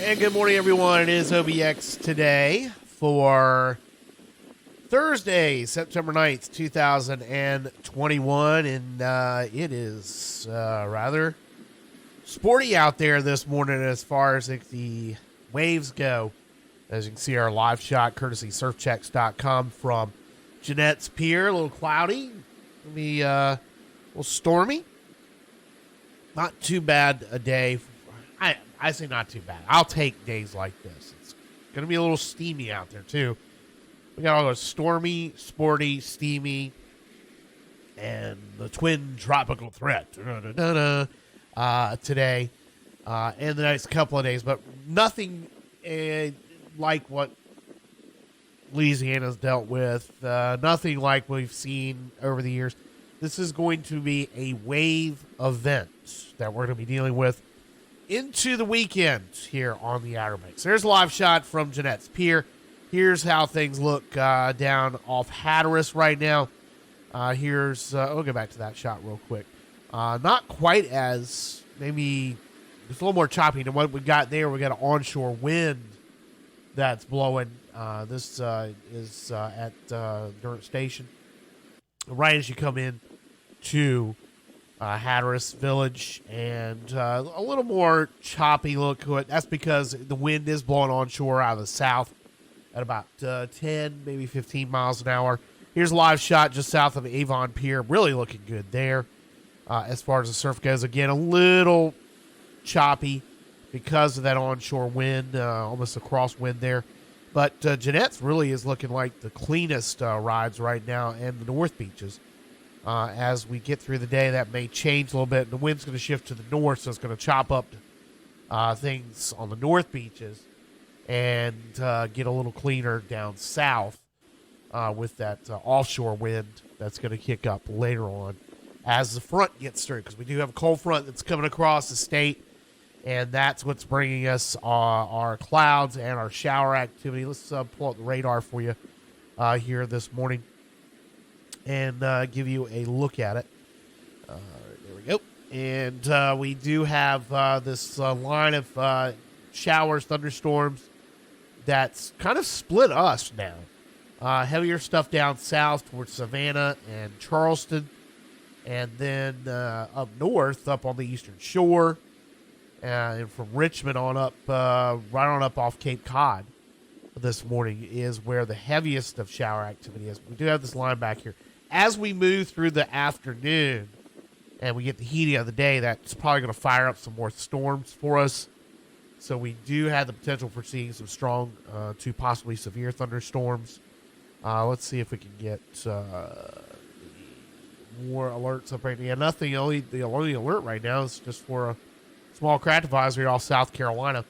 And good morning, everyone. It is OBX Today for Thursday, September 9th, 2021. And it is rather sporty out there this morning as far as the waves go. As you can see, our live shot, courtesy surfchecks.com from Jeanette's Pier. A little cloudy. It'll be a little stormy. Not too bad a day. I say not too bad. I'll take days like this. It's going to be a little steamy out there, too. We got all those stormy, sporty, steamy, and the twin tropical threat today and the next couple of days. But nothing like what Louisiana's dealt with. Nothing like we've seen over the years. This is going to be a wave event that we're going to be dealing with into the weekend here on the Outer Banks. There's a live shot from Jeanette's Pier. Here's how things look down off Hatteras right now. We'll go back to that shot real quick. Not quite as, maybe, it's a little more choppy than what we got there. We got an onshore wind that's blowing. This is at Durant Station. Right as you come in to Hatteras Village, and a little more choppy look to it. That's because the wind is blowing onshore out of the south at about 10, maybe 15 miles an hour. Here's a live shot just south of Avon Pier. Really looking good there as far as the surf goes. Again, a little choppy because of that onshore wind, almost a crosswind there. But Jeanette's really is looking like the cleanest rides right now, and the North Beaches. As we get through the day, that may change a little bit. The wind's going to shift to the north, so it's going to chop up things on the North Beaches and get a little cleaner down south with that offshore wind that's going to kick up later on as the front gets through, because we do have a cold front that's coming across the state, and that's what's bringing us our clouds and our shower activity. Let's pull up the radar for you here this morning and give you a look at it. There we go. And we do have this line of showers, thunderstorms that's kind of split us now. Heavier stuff down south towards Savannah and Charleston, and then up north, up on the eastern shore, and from Richmond on up, right on up off Cape Cod this morning is where the heaviest of shower activity is. We do have this line back here. As we move through the afternoon and we get the heat of the day, that's probably going to fire up some more storms for us. So we do have the potential for seeing some strong to possibly severe thunderstorms. Let's see if we can get more alerts up right now. Nothing. The only alert right now is just for a small craft advisory off South Carolina.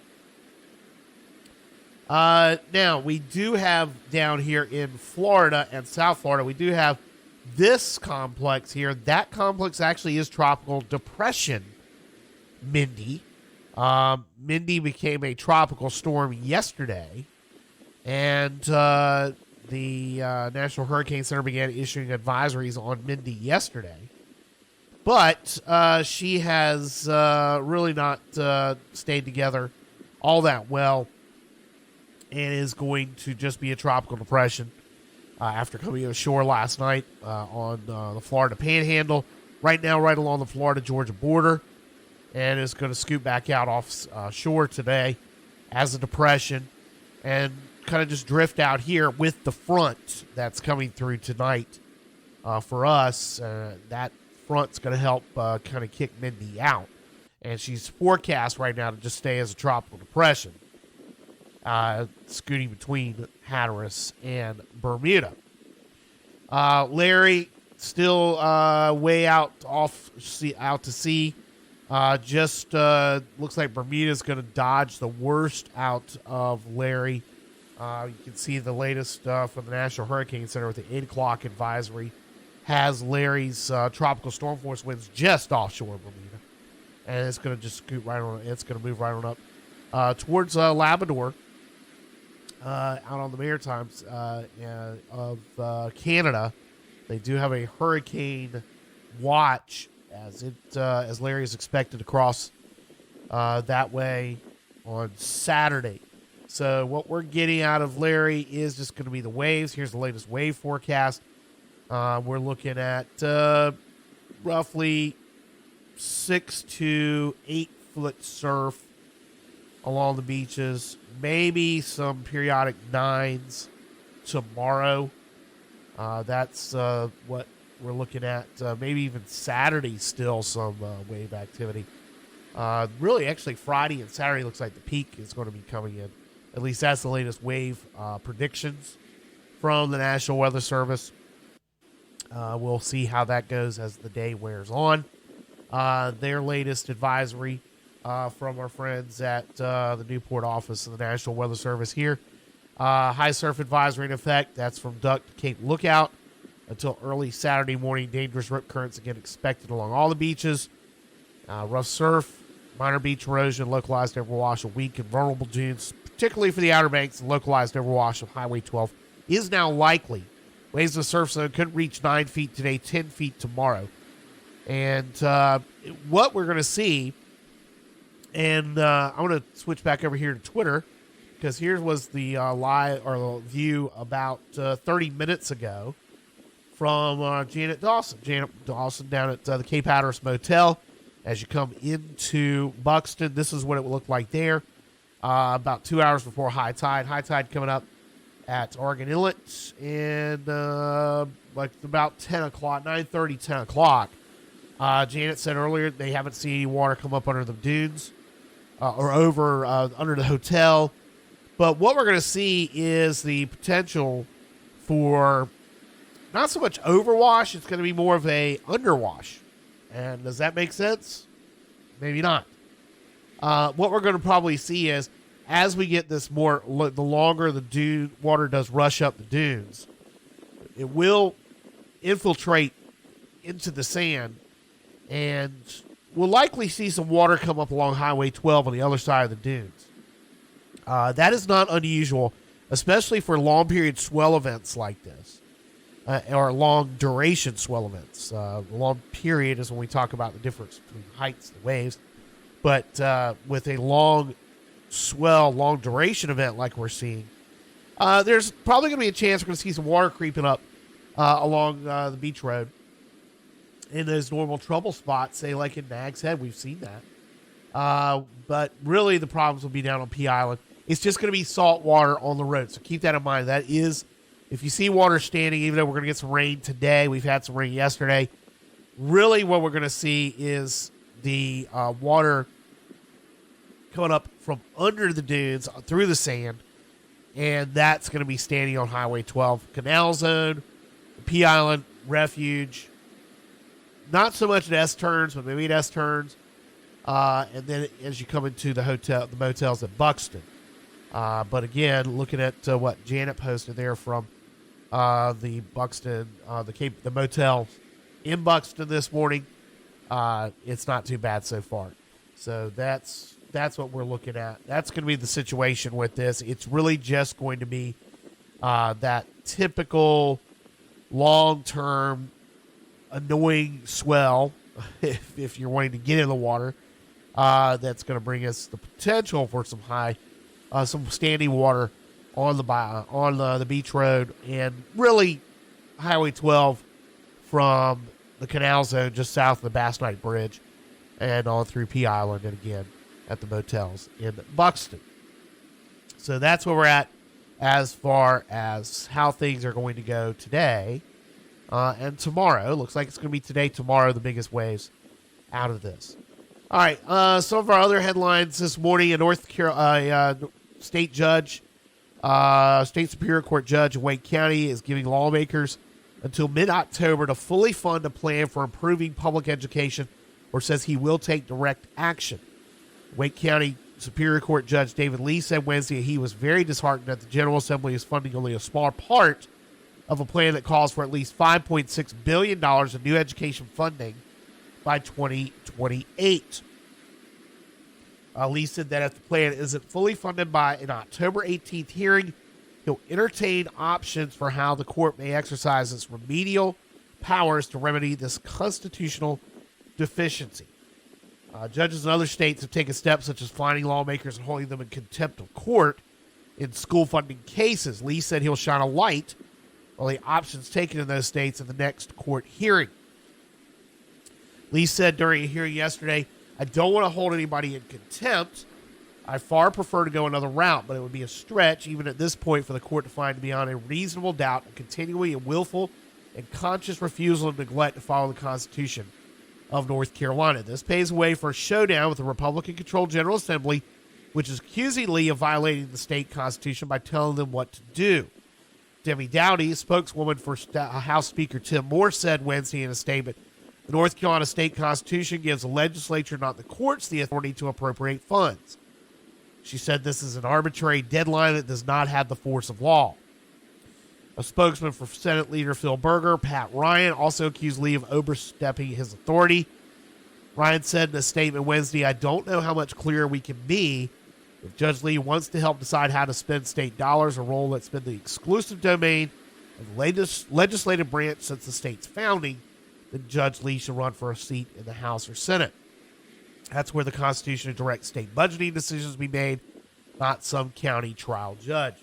Now, we do have down here in Florida and South Florida, we do have this complex here. That complex actually is tropical depression Mindy. Mindy became a tropical storm yesterday, and the National Hurricane Center began issuing advisories on Mindy yesterday. But she has really not stayed together all that well, and is going to just be a tropical depression after coming ashore last night on the Florida Panhandle. Right now, right along the Florida-Georgia border, and is going to scoot back out off shore today as a depression and kind of just drift out here with the front that's coming through tonight for us. That front's going to help kind of kick Mindy out, and she's forecast right now to just stay as a tropical depression, scooting between Hatteras and Bermuda. Larry still way out to sea. Just looks like Bermuda's going to dodge the worst out of Larry. You can see the latest from the National Hurricane Center with the 8 o'clock advisory has Larry's tropical storm force winds just offshore Bermuda, and it's going to just scoot right on. It's going to move right on up towards Labrador, out on the Maritimes of Canada. They do have a hurricane watch as Larry is expected to cross that way on Saturday. So what we're getting out of Larry is just going to be the waves. Here's the latest wave forecast. We're looking at roughly 6 to 8 foot surf along the beaches. Maybe some periodic 9s tomorrow. That's what we're looking at. Maybe even Saturday still some wave activity. Really, actually, Friday and Saturday looks like the peak is going to be coming in. At least that's the latest wave predictions from the National Weather Service. We'll see how that goes as the day wears on. Their latest advisory from our friends at the Newport office of the National Weather Service here. High surf advisory in effect. That's from Duck to Cape Lookout until early Saturday morning. Dangerous rip currents again expected along all the beaches. Rough surf, minor beach erosion, localized overwash of weak and vulnerable dunes, particularly for the Outer Banks. And localized overwash of Highway 12 is now likely. Waves of the surf zone couldn't reach 9 feet today, 10 feet tomorrow. And what we're going to see, and I want to switch back over here to Twitter, because here was the live or the view about 30 minutes ago from Janet Dawson. Janet Dawson down at the Cape Hatteras Motel. As you come into Buxton, this is what it would look like there. About 2 hours before high tide. High tide coming up at Oregon Inlet, and like about 10 o'clock, 9:30, 10 o'clock. Janet said earlier they haven't seen any water come up under the dunes or over under the hotel. But what we're going to see is the potential for not so much overwash. It's going to be more of a underwash. And does that make sense? Maybe not. What we're going to probably see is as we get this more, the longer the water does rush up the dunes, it will infiltrate into the sand, and we'll likely see some water come up along Highway 12 on the other side of the dunes. That is not unusual, especially for long period swell events like this, or long duration swell events. Long period is when we talk about the difference between heights and waves, but with a long swell, long duration event like we're seeing, there's probably going to be a chance we're going to see some water creeping up along the beach road in those normal trouble spots, say like in Nag's Head. We've seen that. But really the problems will be down on P Island. It's just going to be salt water on the road. So keep that in mind. That is, if you see water standing, even though we're going to get some rain today, we've had some rain yesterday, really what we're going to see is the water coming up from under the dunes through the sand, and that's going to be standing on Highway 12. Canal Zone, P Island, Refuge, not so much at S-turns, but maybe at S-turns, and then as you come into the motels at Buxton. But again, looking at what Janet posted there from the Buxton, the motel in Buxton this morning, it's not too bad so far. So that's what we're looking at. That's going to be the situation with this. It's really just going to be that typical long-term annoying swell, if you're wanting to get in the water, that's going to bring us the potential for some standing water on the beach road, and really Highway 12 from the Canal Zone just south of the Bass Knight Bridge and on through P Island, and again at the motels in Buxton. So that's where we're at as far as how things are going to go today and tomorrow. Looks like it's going to be today, tomorrow, the biggest waves out of this. All right, some of our other headlines this morning: a North Carolina state Superior Court judge in Wake County is giving lawmakers until mid-October to fully fund a plan for improving public education, or says he will take direct action. Wake County Superior Court Judge David Lee said Wednesday he was very disheartened that the General Assembly is funding only a small part of a plan that calls for at least $5.6 billion in new education funding by 2028. Lee said that if the plan isn't fully funded by an October 18th hearing, he'll entertain options for how the court may exercise its remedial powers to remedy this constitutional deficiency. Judges in other states have taken steps such as fining lawmakers and holding them in contempt of court in school funding cases. Lee said he'll shine a light on the options taken in those states in the next court hearing. Lee said during a hearing yesterday, I don't want to hold anybody in contempt. I far prefer to go another route, but it would be a stretch, even at this point, for the court to find beyond a reasonable doubt a continuing and willful and conscious refusal and neglect to follow the Constitution of North Carolina. This paves the way for a showdown with the Republican-controlled General Assembly, which is accusing Lee of violating the state constitution by telling them what to do. Debbie Dowdy, spokeswoman for House Speaker Tim Moore, said Wednesday in a statement, the North Carolina state constitution gives the legislature, not the courts, the authority to appropriate funds. She said this is an arbitrary deadline that does not have the force of law. A spokesman for Senate Leader Phil Berger, Pat Ryan, also accused Lee of overstepping his authority. Ryan said in a statement Wednesday, I don't know how much clearer we can be. If Judge Lee wants to help decide how to spend state dollars, a role that's been the exclusive domain of the legislative branch since the state's founding, then Judge Lee should run for a seat in the House or Senate. That's where the Constitution directs state budgeting decisions be made, not some county trial judge.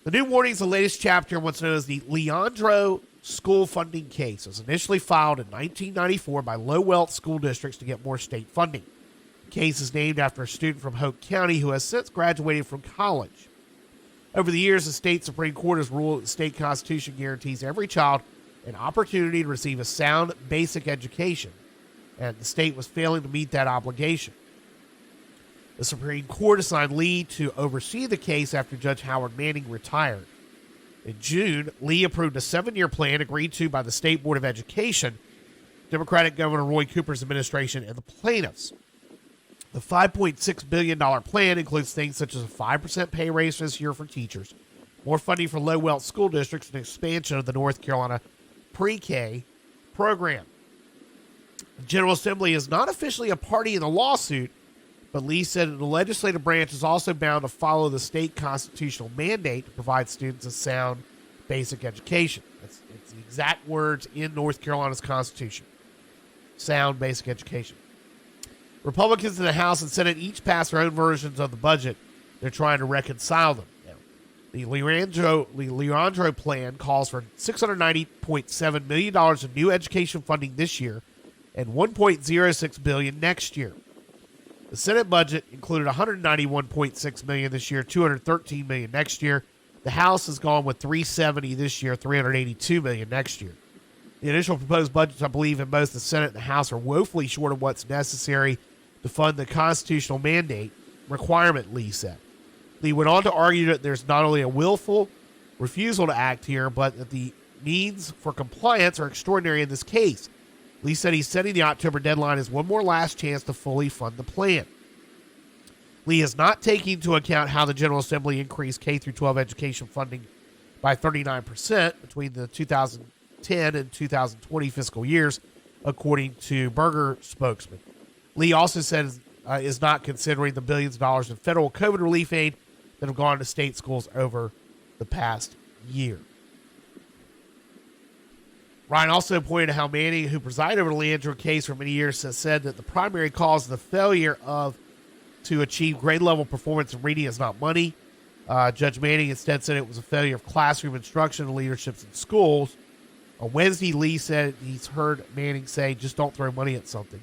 The new warning is the latest chapter in what's known as the Leandro school funding case. It was initially filed in 1994 by low-wealth school districts to get more state funding. The case is named after a student from Hoke County who has since graduated from college. Over the years, the state Supreme Court has ruled that the state constitution guarantees every child an opportunity to receive a sound basic education, and the state was failing to meet that obligation. The Supreme Court assigned Lee to oversee the case after Judge Howard Manning retired. In June, Lee approved a 7-year plan agreed to by the State Board of Education, Democratic Governor Roy Cooper's administration, and the plaintiffs. The $5.6 billion plan includes things such as a 5% pay raise this year for teachers, more funding for low-wealth school districts, and expansion of the North Carolina pre-K program. The General Assembly is not officially a party in the lawsuit, but Lee said that the legislative branch is also bound to follow the state constitutional mandate to provide students a sound basic education. It's the exact words in North Carolina's Constitution. Sound basic education. Republicans in the House and Senate each passed their own versions of the budget. They're trying to reconcile them now. The Leandro plan calls for $690.7 million of new education funding this year and $1.06 billion next year. The Senate budget included $191.6 million this year, $213 million next year. The House has gone with $370 this year, $382 million next year. The initial proposed budgets, I believe, in both the Senate and the House are woefully short of what's necessary to fund the constitutional mandate requirement, Lee said. Lee went on to argue that there's not only a willful refusal to act here, but that the means for compliance are extraordinary in this case. Lee said he's setting the October deadline as one more last chance to fully fund the plan. Lee is not taking into account how the General Assembly increased K-12 education funding by 39% between the 2010 and 2020 fiscal years, according to Berger spokesman. Lee also said is not considering the billions of dollars in federal COVID relief aid that have gone to state schools over the past year. Ryan also pointed to how Manning, who presided over the Leandro case for many years, has said that the primary cause of the failure to achieve grade-level performance in reading is not money. Judge Manning instead said it was a failure of classroom instruction and leaderships in schools. On Wednesday, Lee said he's heard Manning say, just don't throw money at something.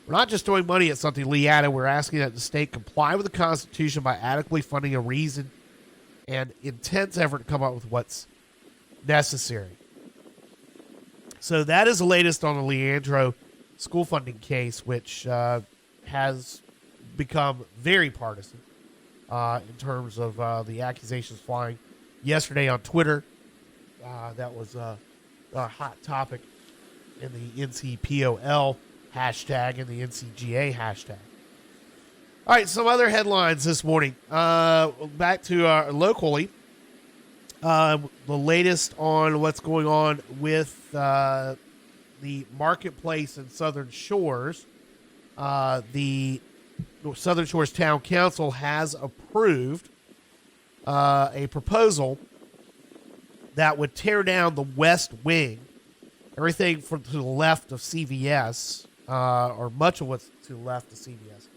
We're not just throwing money at something, Lee added. We're asking that the state comply with the Constitution by adequately funding a reasoned and intense effort to come up with what's necessary. So that is the latest on the Leandro school funding case, which has become very partisan in terms of the accusations flying yesterday on Twitter. That was a hot topic in the NCPOL hashtag and the NCGA hashtag. All right, some other headlines this morning. Back to locally. The latest on what's going on with the marketplace in Southern Shores. The Southern Shores Town Council has approved a proposal that would tear down the west wing, everything to the left of CVS, or much of what's to the left of CBS.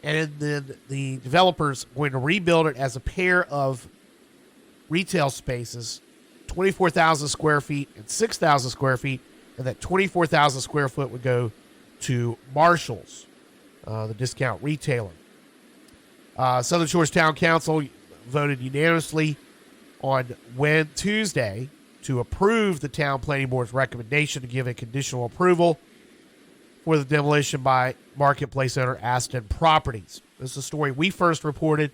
And then the developer's going to rebuild it as a pair of retail spaces, 24,000 square feet and 6,000 square feet, and that 24,000 square foot would go to Marshall's, the discount retailer. Southern Shores Town Council voted unanimously on Tuesday to approve the Town Planning Board's recommendation to give a conditional approval for the demolition by marketplace owner Aston Properties. This is a story we first reported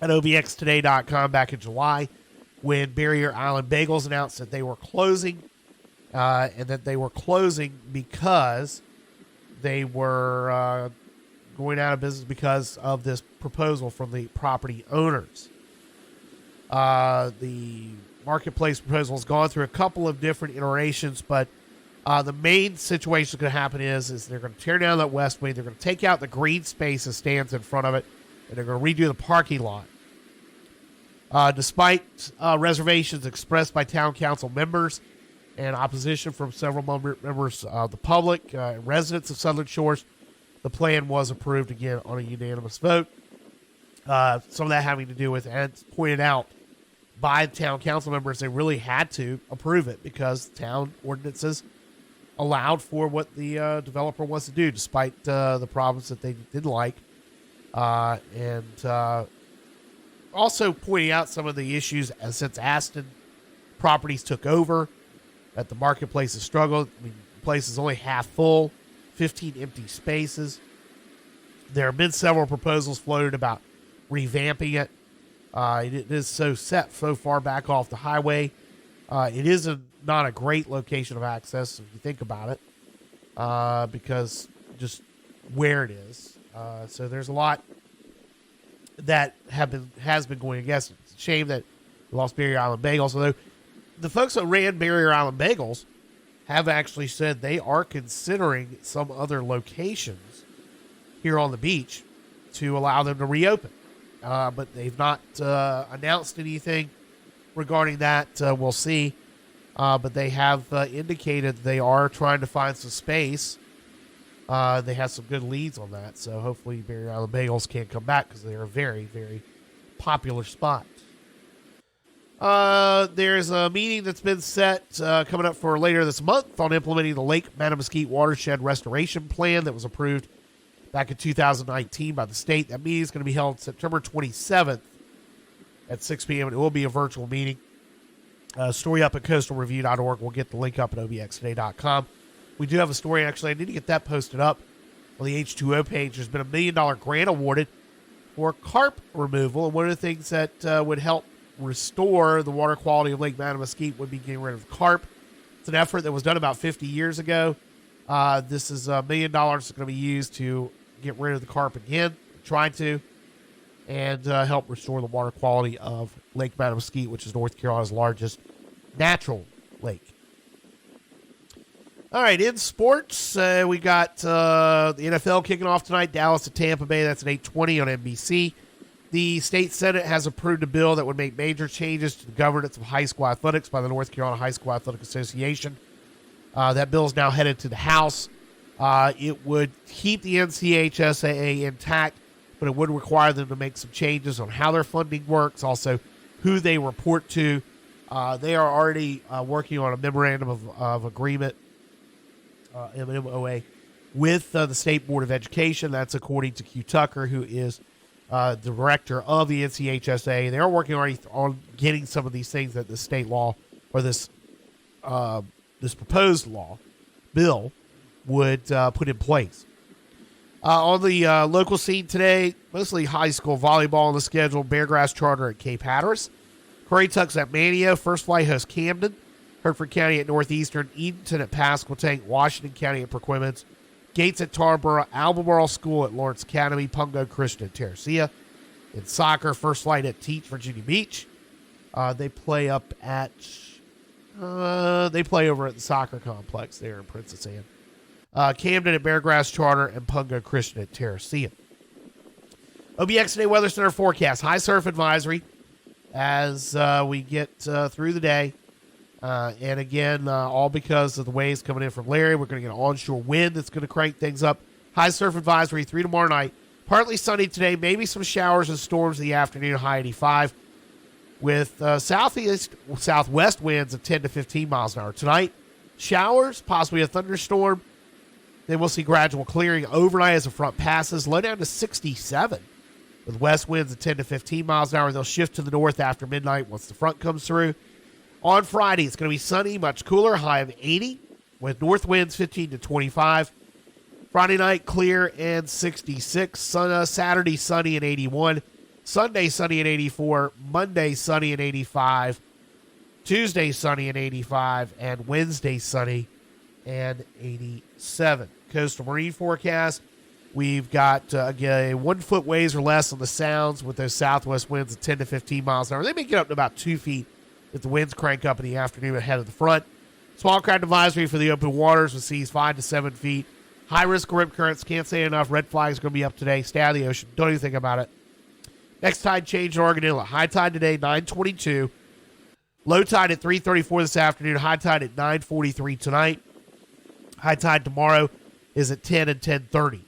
at OBXToday.com back in July when Barrier Island Bagels announced that they were closing, and that they were closing because they were going out of business because of this proposal from the property owners. The marketplace proposal has gone through a couple of different iterations, but the main situation that's going to happen is they're going to tear down that west wing. They're going to take out the green space that stands in front of it, and they're going to redo the parking lot. Despite reservations expressed by town council members and opposition from several members of the public and residents of Southern Shores, the plan was approved again on a unanimous vote. Some of that having to do with, and pointed out by town council members, they really had to approve it because town ordinances allowed for what the developer wants to do, despite the problems that they didn't like. And also pointing out some of the issues since Aston Properties took over, that the marketplace has struggled. I mean, the place is only half full, 15 empty spaces. There have been several proposals floated about revamping it. It is so set so far back off the highway. It is not a great location of access if you think about it, because just where it is. So there's a lot that has been going against it. It's a shame that we lost Barrier Island Bagels, although the folks that ran Barrier Island Bagels have actually said they are considering some other locations here on the beach to allow them to reopen. But they've not announced anything regarding that. We'll see. But they have indicated they are trying to find some space. They have some good leads on that. So hopefully Barrier Island Bagels can come back because they are a very, very popular spot. There's a meeting that's been set coming up for later this month on implementing the Lake Matamesquite Watershed Restoration Plan that was approved back in 2019 by the state. That meeting is going to be held September 27th at 6 p.m. It will be a virtual meeting. Story up at coastalreview.org. We'll get the link up at obxtoday.com. We do have a story, actually. I need to get that posted up on the H2O page. There's been a $1 million grant awarded for carp removal, and one of the things that would help restore the water quality of Lake Matamesquite would be getting rid of carp. It's an effort that was done about 50 years ago. This is $1 million that's going to be used to get rid of the carp again, trying to, and help restore the water quality of Lake Matamesquite, which is North Carolina's largest natural lake. All right, in sports, we got the NFL kicking off tonight. Dallas at Tampa Bay. That's at 8:20 on NBC. The state Senate has approved a bill that would make major changes to the governance of high school athletics by the North Carolina High School Athletic Association. That bill is now headed to the House. It would keep the NCHSAA intact, but it would require them to make some changes on how their funding works, also who they report to. They are already working on a memorandum of agreement, MOA, with the State Board of Education. That's according to Q Tucker, who is director of the NCHSAA. They're working already on getting some of these things that the state law, or this proposed bill would put in place. On the local scene today, mostly high school volleyball on the schedule. Beargrass Charter at Cape Hatteras. Currituck's at Manteo. First Flight hosts Camden. Hertford County at Northeastern. Edenton at Pasquotank. Washington County at Perquimans. Gates at Tarboro. Albemarle School at Lawrence Academy. Pungo Christian at Terracea. In soccer, First Flight at Teach, Virginia Beach. They play over at the soccer complex there in Princess Anne. Camden at Beargrass Charter, and Pungo Christian at Terracea. OBX Today Weather Center forecast. High surf advisory as we get through the day. And again, all because of the waves coming in from Larry. We're going to get an onshore wind that's going to crank things up. High surf advisory 3 tomorrow night. Partly sunny today, maybe some showers and storms in the afternoon, high 85. With southwest winds of 10 to 15 miles an hour. Tonight, showers, possibly a thunderstorm. Then we'll see gradual clearing overnight as the front passes. Low down to 67. With west winds of 10 to 15 miles an hour. They'll shift to the north after midnight once the front comes through. On Friday, it's going to be sunny, much cooler, high of 80. With north winds 15 to 25. Friday night, clear and 66. Saturday, sunny and 81. Sunday, sunny and 84. Monday, sunny and 85. Tuesday, sunny and 85. And Wednesday, sunny and 87. Coastal marine forecast. We've got, again, 1 foot waves or less on the sounds with those southwest winds of 10 to 15 miles an hour. They may get up to about 2 feet if the winds crank up in the afternoon ahead of the front. Small craft advisory for the open waters with seas 5 to 7 feet. High risk of rip currents. Can't say enough. Red flags going to be up today. Stay out of the ocean. Don't even think about it. Next tide change in Oregon Inlet. High tide today, 9:22. Low tide at 3:34 this afternoon. High tide at 9:43 tonight. High tide tomorrow is at 10 and 10:30.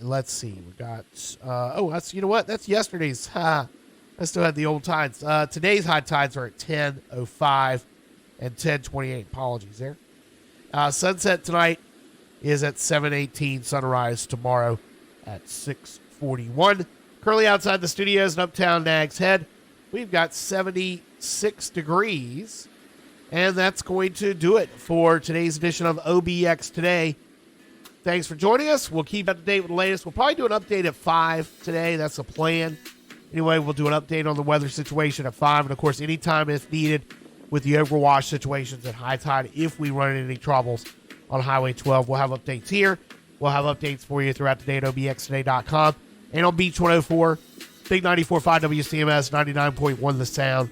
Let's see. We got. That's, you know what? That's yesterday's. I still had the old tides. Today's high tides are at 10:05 and 10:28. Apologies there. Sunset tonight is at 7:18. Sunrise tomorrow at 6:41. Currently outside the studios in Uptown Nags Head, we've got 76 degrees. And that's going to do it for today's edition of OBX Today. Thanks for joining us. We'll keep up to date with the latest. We'll probably do an update at 5 today. That's the plan. Anyway, we'll do an update on the weather situation at 5. And, of course, anytime if needed with the overwash situations at high tide, if we run into any troubles on Highway 12, we'll have updates here. We'll have updates for you throughout the day at obxtoday.com. And on Beach 104, Big 94.5 WCMS, 99.1 The Sound,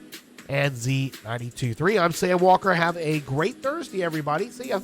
and Z92.3. I'm Sam Walker. Have a great Thursday, everybody. See ya.